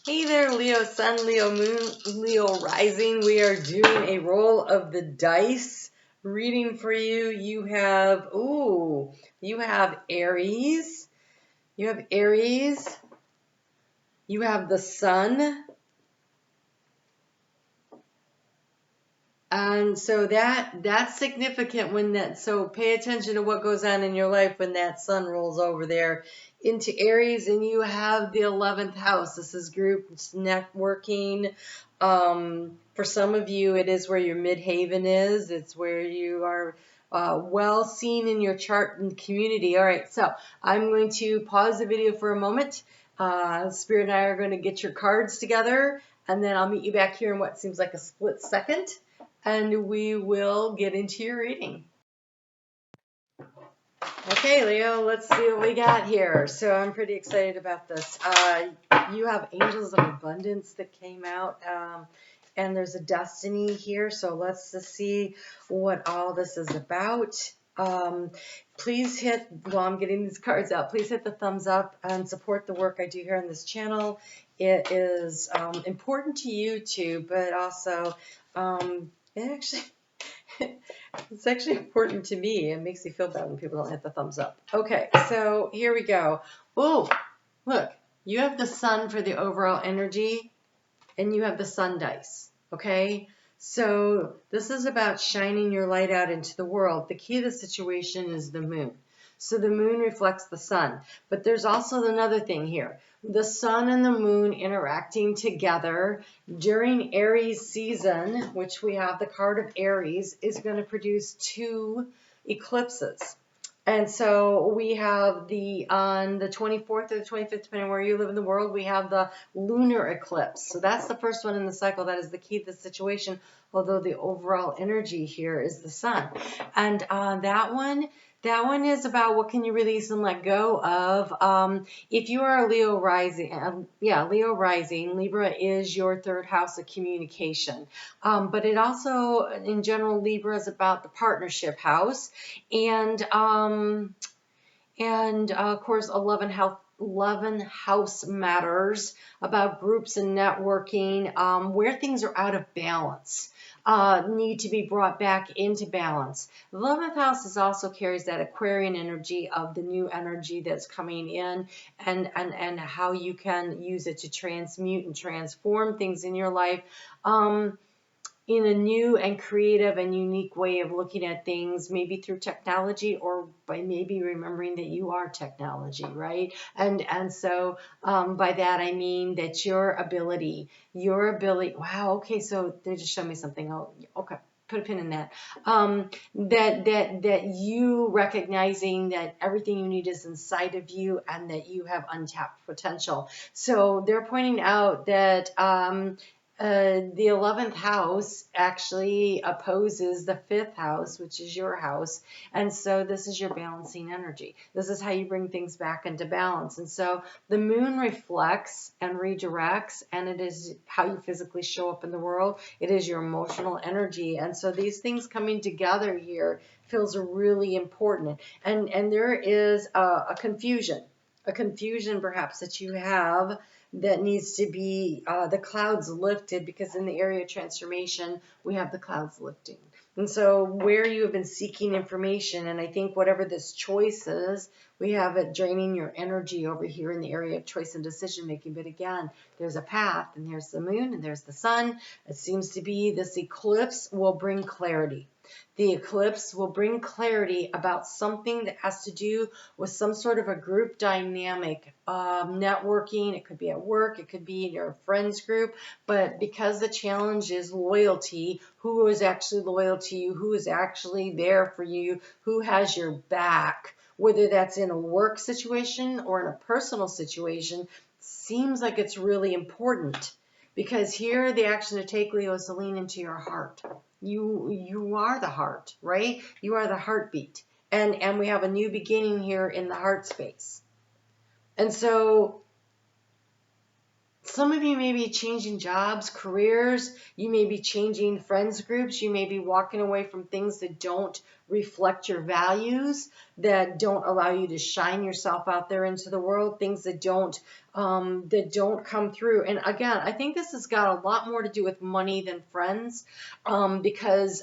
Hey there, Leo Sun, Leo Moon, Leo Rising. We are doing a roll of the dice reading for you. You have Aries. You have Aries. You have the Sun. And so that's significant so pay attention to what goes on in your life when that sun rolls over there into Aries, and you have the 11th house. This is groups, networking. For some of you, it is where your midhaven is. It's where you are well seen in your chart and community. All right, so I'm going to pause the video for a moment. Spirit and I are going to get your cards together, and then I'll meet you back here in what seems like a split second, and we will get into your reading. Okay, Leo, let's see what we got here. So I'm pretty excited about this. You have Angels of Abundance that came out, and there's a destiny here. So let's just see what all this is about. Please hit, while I'm getting these cards out, please hit the thumbs up and support the work I do here on this channel. It is important to you too, but also it's actually important to me. It makes me feel bad when people don't hit the thumbs up. Okay, so here we go. Oh, look, you have the sun for the overall energy, and you have the sun dice, okay? So this is about shining your light out into the world. The key to the situation is the moon. So the moon reflects the sun. But there's also another thing here. The sun and the moon interacting together during Aries season, which we have the card of Aries, is going to produce two eclipses. And so we have on the 24th or the 25th, depending on where you live in the world, we have the lunar eclipse. So that's the first one in the cycle. That is the key to the situation, although the overall energy here is the sun. And that one is about what can you release and let go of. If you are a Leo rising, Leo rising, Libra is your third house of communication. But it also, in general, Libra is about the partnership house. And of course, 11 house matters, about groups and networking, where things are out of balance. Need to be brought back into balance. The 11th house also carries that Aquarian energy of the new energy that's coming in, and how you can use it to transmute and transform things in your life. In a new and creative and unique way of looking at things, maybe through technology, or by maybe remembering that you are technology, right? And so by that I mean that your ability, wow, okay, so they just showed me something. Oh, okay, put a pin in that. That you recognizing that everything you need is inside of you, and that you have untapped potential. So they're pointing out that the 11th house actually opposes the 5th house, which is your house. And so this is your balancing energy. This is how you bring things back into balance. And so the moon reflects and redirects, and it is how you physically show up in the world. It is your emotional energy. And so these things coming together here feels really important. And there is a confusion perhaps that you have, that needs to be the clouds lifted, because in the area of transformation, we have the clouds lifting. And so where you have been seeking information, and I think whatever this choice is, we have it draining your energy over here in the area of choice and decision making. But again, there's a path, and there's the moon, and there's the sun. It seems to be this eclipse will bring clarity. The eclipse will bring clarity about something that has to do with some sort of a group dynamic, networking. It could be at work, it could be in your friends group, but because the challenge is loyalty, who is actually loyal to you, who is actually there for you, who has your back, whether that's in a work situation or in a personal situation, seems like it's really important. Because here the action to take, Leo, is to lean into your heart. You are the heart, right? You are the heartbeat. And we have a new beginning here in the heart space. And so Some of you may be changing jobs, careers, you may be changing friends groups, you may be walking away from things that don't reflect your values, that don't allow you to shine yourself out there into the world, things that don't come through. And again, I think this has got a lot more to do with money than friends, because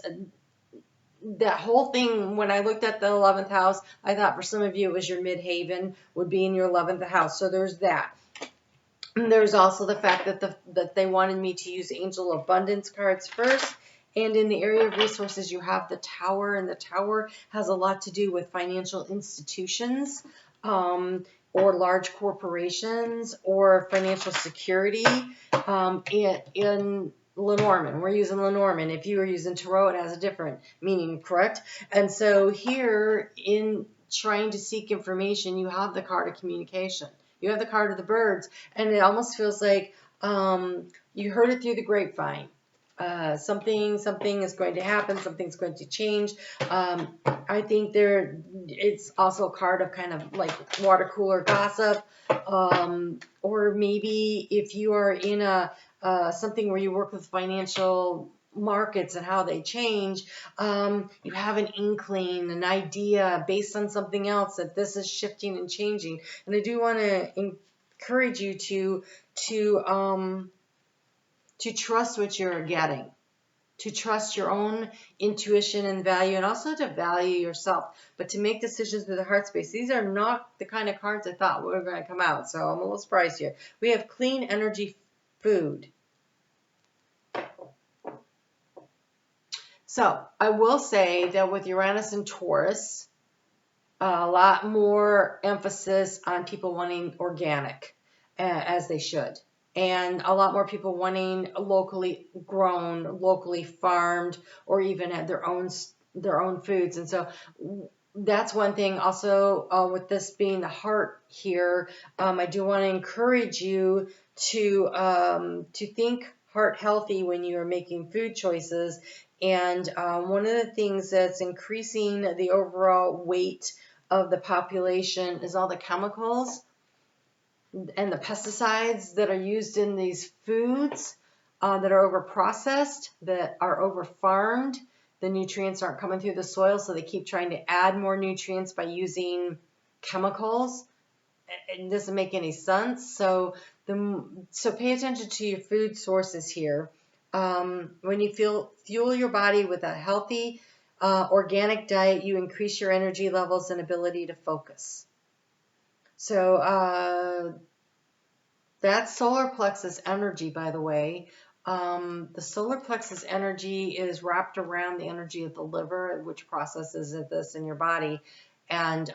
that whole thing, when I looked at the 11th house, I thought for some of you it was your midhaven would be in your 11th house. So there's that. And there's also the fact that they wanted me to use Angel Abundance cards first. And in the area of resources, you have the Tower, and the Tower has a lot to do with financial institutions, or large corporations, or financial security. In Lenormand, we're using Lenormand. If you are using Tarot, it has a different meaning, correct? And so here, in trying to seek information, you have the card of communication. You have the card of the birds, and it almost feels like you heard it through the grapevine. Something is going to happen. Something's going to change. I think it's also a card of kind of like water cooler gossip, or maybe if you are in something where you work with financial markets and how they change, you have an inkling, an idea based on something else that this is shifting and changing. And I do want to encourage you to trust what you're getting, to trust your own intuition and value, and also to value yourself, but to make decisions with the heart space. These are not the kind of cards I thought were going to come out, so I'm a little surprised here. We have clean energy food. So I will say that with Uranus and Taurus, a lot more emphasis on people wanting organic, as they should. And a lot more people wanting locally grown, locally farmed, or even at their own foods. And so that's one thing. Also, with this being the heart here, I do want to encourage you to think heart healthy when you are making food choices. And one of the things that's increasing the overall weight of the population is all the chemicals and the pesticides that are used in these foods, that are over processed, that are over farmed. The nutrients aren't coming through the soil, so they keep trying to add more nutrients by using chemicals. It doesn't make any sense. So pay attention to your food sources here. When you fuel your body with a healthy organic diet, you increase your energy levels and ability to focus. So that's solar plexus energy, by the way. The solar plexus energy is wrapped around the energy of the liver, which processes this in your body. And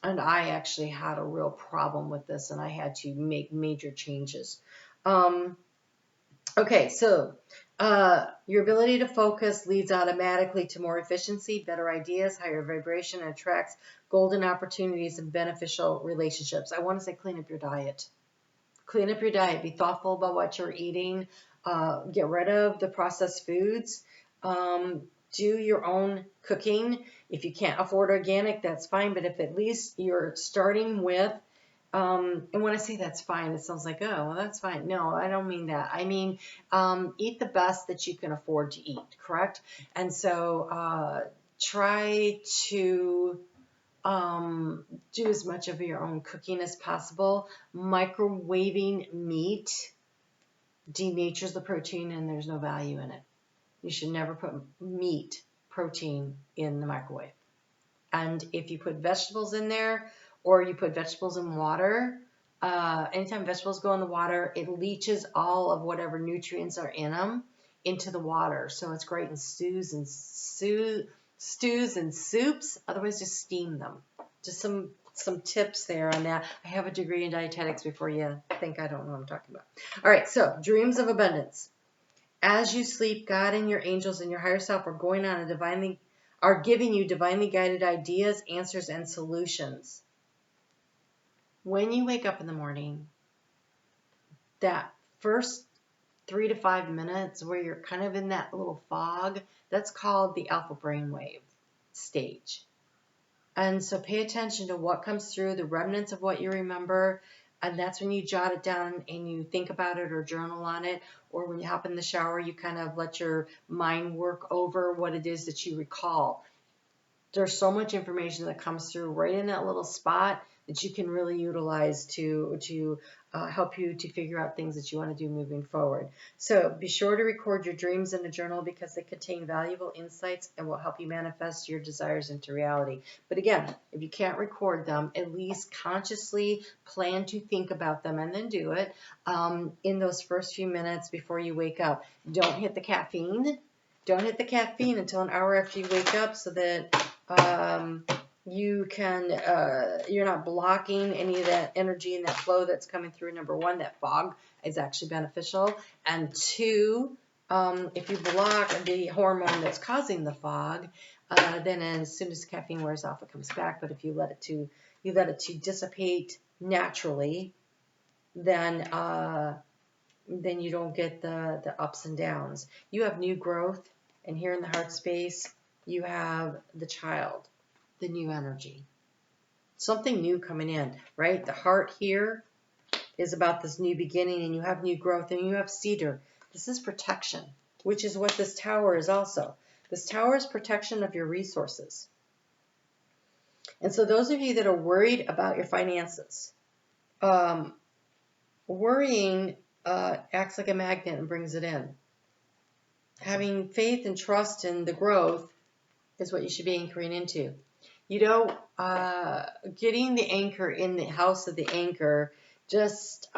I actually had a real problem with this, and I had to make major changes. Okay, so your ability to focus leads automatically to more efficiency, better ideas, higher vibration, and attracts golden opportunities and beneficial relationships. I want to say clean up your diet. Clean up your diet. Be thoughtful about what you're eating. Get rid of the processed foods. Do your own cooking. If you can't afford organic, that's fine, but if at least you're starting with, and when I say that's fine, it sounds like, oh, well, that's fine. No, I don't mean that. I mean, eat the best that you can afford to eat, correct? And so try to do as much of your own cooking as possible. Microwaving meat denatures the protein, and there's no value in it. You should never put meat protein in the microwave. And if you put vegetables in there, or you put vegetables in water, anytime vegetables go in the water, it leaches all of whatever nutrients are in them into the water. So it's great in stews and soups. Otherwise, just steam them. Just some tips there on that. I have a degree in dietetics before you think I don't know what I'm talking about. All right, so dreams of abundance. As you sleep, God and your angels and your higher self are giving you divinely guided ideas, answers, and solutions. When you wake up in the morning, that first 3 to 5 minutes where you're kind of in that little fog, that's called the alpha brainwave stage. And so pay attention to what comes through, the remnants of what you remember, And that's when you jot it down and you think about it or journal on it. Or when you hop in the shower, you kind of let your mind work over what it is that you recall. There's so much information that comes through right in that little spot that you can really utilize to help you to figure out things that you want to do moving forward. So be sure to record your dreams in a journal because they contain valuable insights and will help you manifest your desires into reality. But again, if you can't record them, at least consciously plan to think about them and then do it in those first few minutes before you wake up. Don't hit the caffeine. Don't hit the caffeine until an hour after you wake up so that you can, you're not blocking any of that energy and that flow that's coming through. Number one, that fog is actually beneficial. And two, if you block the hormone that's causing the fog, then as soon as caffeine wears off, it comes back. But if you let it to dissipate naturally, then you don't get the ups and downs. You have new growth, and here in the heart space, you have the child, the new energy. Something new coming in, right? The heart here is about this new beginning, and you have new growth, and you have cedar. This is protection, which is what this tower is also. This tower is protection of your resources. And so those of you that are worried about your finances, worrying acts like a magnet and brings it in. Having faith and trust in the growth is what you should be anchoring into. You know, getting the anchor in the house of the anchor just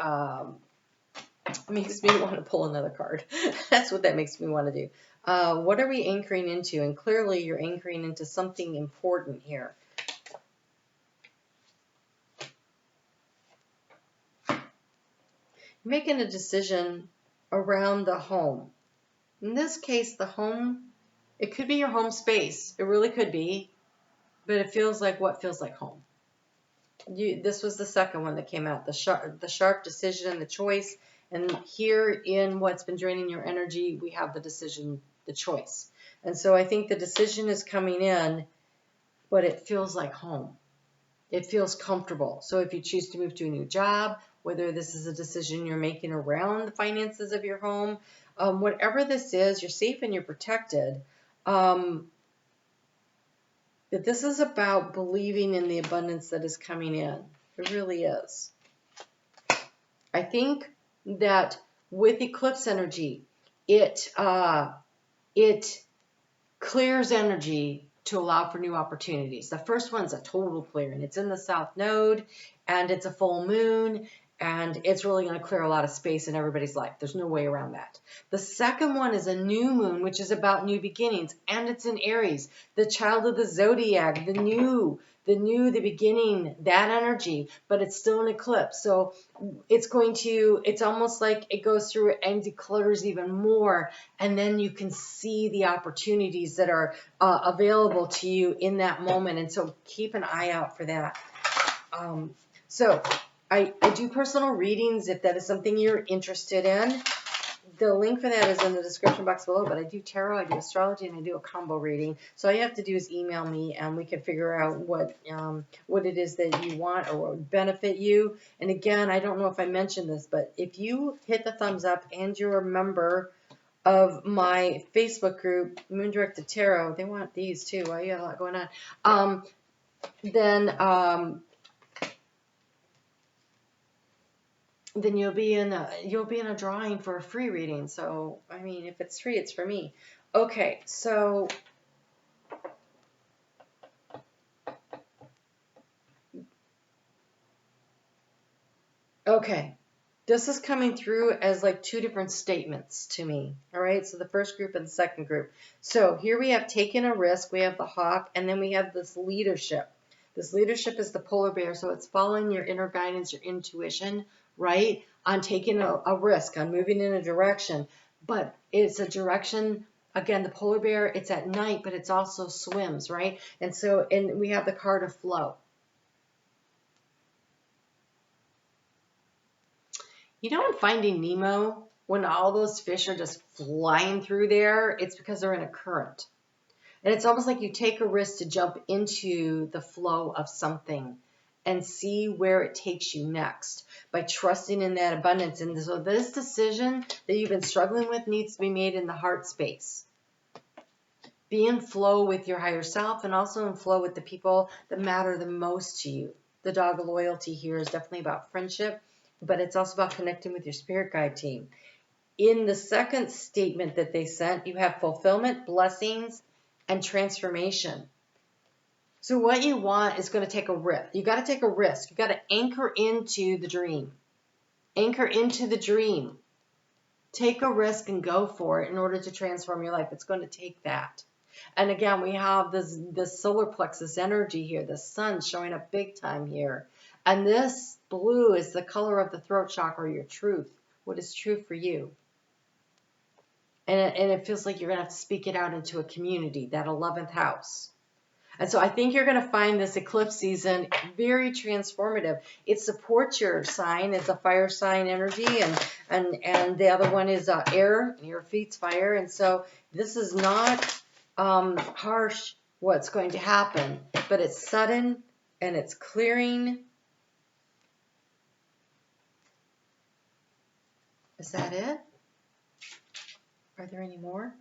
makes me want to pull another card. That's what that makes me want to do. What are we anchoring into? And clearly you're anchoring into something important here. Making a decision around the home. In this case, the home, it could be your home space. It really could be, but it feels like what feels like home. This was the second one that came out, the sharp decision and the choice. And here in what's been draining your energy, we have the decision, the choice. And so I think the decision is coming in, but it feels like home. It feels comfortable. So if you choose to move to a new job, whether this is a decision you're making around the finances of your home, whatever this is, you're safe and you're protected. But this is about believing in the abundance that is coming in. It really is. I think that with eclipse energy, it clears energy to allow for new opportunities. The first one's a total clearing. It's in the South Node, and it's a full moon, and it's really going to clear a lot of space in everybody's life. There's no way around that. The second one is a new moon, which is about new beginnings, and it's in Aries, the child of the zodiac, the beginning, that energy, but it's still an eclipse. So it's almost like it goes through it and declutters even more, and then you can see the opportunities that are available to you in that moment. And so keep an eye out for that. So I do personal readings if that is something you're interested in. The link for that is in the description box below, but I do tarot, I do astrology, and I do a combo reading. So all you have to do is email me, and we can figure out what it is that you want or what would benefit you. And again, I don't know if I mentioned this, but if you hit the thumbs up and you're a member of my Facebook group, Moon Directed Tarot, they want these too. Well, you got a lot going on. Then you'll be in a drawing for a free reading. So, I mean, if it's free, it's for me. Okay, so this is coming through as like two different statements to me. All right, so the first group and the second group. So here we have taken a risk, we have the hawk, and then we have this leadership. This leadership is the polar bear, so it's following your inner guidance, your intuition, right? On taking a risk, on moving in a direction. But it's a direction, again, the polar bear, it's at night, but it's also swims, right? And we have the card of flow. You know, in Finding Nemo, when all those fish are just flying through there, it's because they're in a current. And it's almost like you take a risk to jump into the flow of something. and see where it takes you next by trusting in that abundance. And so this decision that you've been struggling with needs to be made in the heart space. Be in flow with your higher self and also in flow with the people that matter the most to you. The dog loyalty here is definitely about friendship, but it's also about connecting with your spirit guide team. In the second statement that they sent, you have fulfillment, blessings, and transformation. So what you want is going to take a risk. You got to take a risk. You got to anchor into the dream. Anchor into the dream. Take a risk and go for it in order to transform your life. It's going to take that. And again, we have this solar plexus energy here, the sun showing up big time here. And this blue is the color of the throat chakra, your truth, what is true for you. And it feels like you're going to have to speak it out into a community, that 11th house. And so I think you're going to find this eclipse season very transformative. It supports your sign. It's a fire sign energy, and the other one is air. Your feet's fire. And so this is not harsh what's going to happen, but it's sudden and it's clearing. Is that it? Are there any more?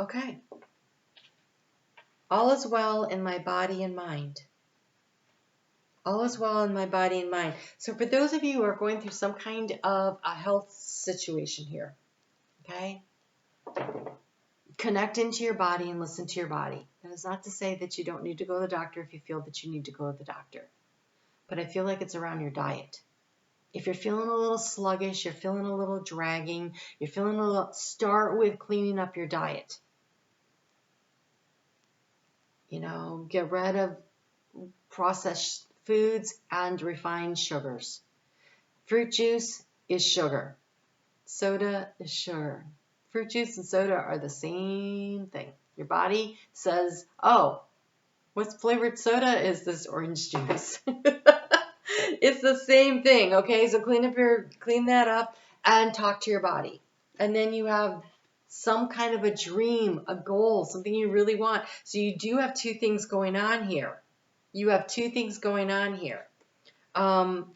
Okay. All is well in my body and mind. All is well in my body and mind. So for those of you who are going through some kind of a health situation here, okay, connect into your body and listen to your body. That is not to say that you don't need to go to the doctor if you feel that you need to go to the doctor. But I feel like it's around your diet. If you're feeling a little sluggish, you're feeling a little dragging, you're feeling a little, start with cleaning up your diet. You know, get rid of processed foods and refined sugars. Fruit juice is sugar. Soda is sugar. Fruit juice and soda are the same thing. Your body says, oh, what's flavored soda is this orange juice. It's the same thing, okay? So clean that up and talk to your body. And then you have some kind of a dream, a goal, something you really want. So you do have two things going on here. You have two things going on here. Oh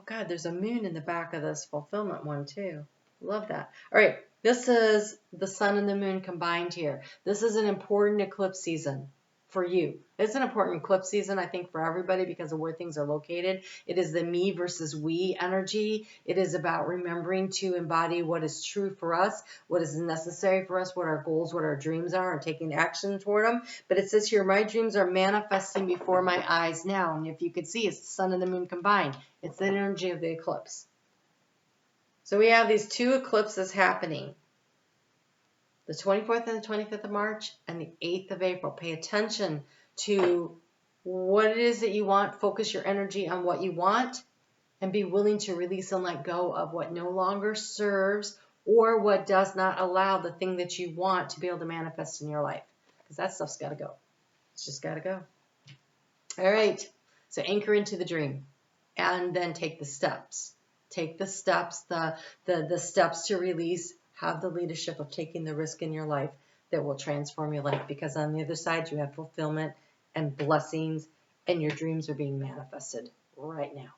God, there's a moon in the back of this fulfillment one too. Love that. All right, this is the sun and the moon combined here. This is an important eclipse season for you. It's an important eclipse season, I think, for everybody because of where things are located. It is the me versus we energy. It is about remembering to embody what is true for us, what is necessary for us, what our goals, what our dreams are, and taking action toward them. But it says here, my dreams are manifesting before my eyes now. And if you could see, it's the sun and the moon combined. It's the energy of the eclipse. So we have these two eclipses happening. The 24th and the 25th of March and the 8th of April. Pay attention to what it is that you want. Focus your energy on what you want and be willing to release and let go of what no longer serves or what does not allow the thing that you want to be able to manifest in your life. Because that stuff's got to go. It's just got to go. All right. So anchor into the dream and then take the steps. Take the steps, the steps to release. Have the leadership of taking the risk in your life that will transform your life, because on the other side you have fulfillment and blessings and your dreams are being manifested right now.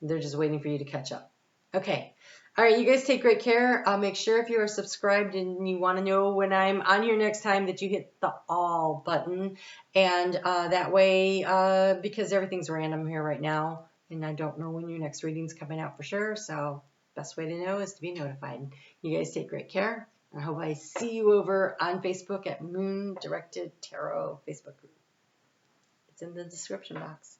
They're just waiting for you to catch up. Okay. All right. You guys take great care. Make sure if you are subscribed and you want to know when I'm on here next time that you hit the all button. And that way, because everything's random here right now and I don't know when your next reading's coming out for sure. So best way to know is to be notified. You guys take great care. I hope I see you over on Facebook at Moon Directed Tarot Facebook group. It's in the description box.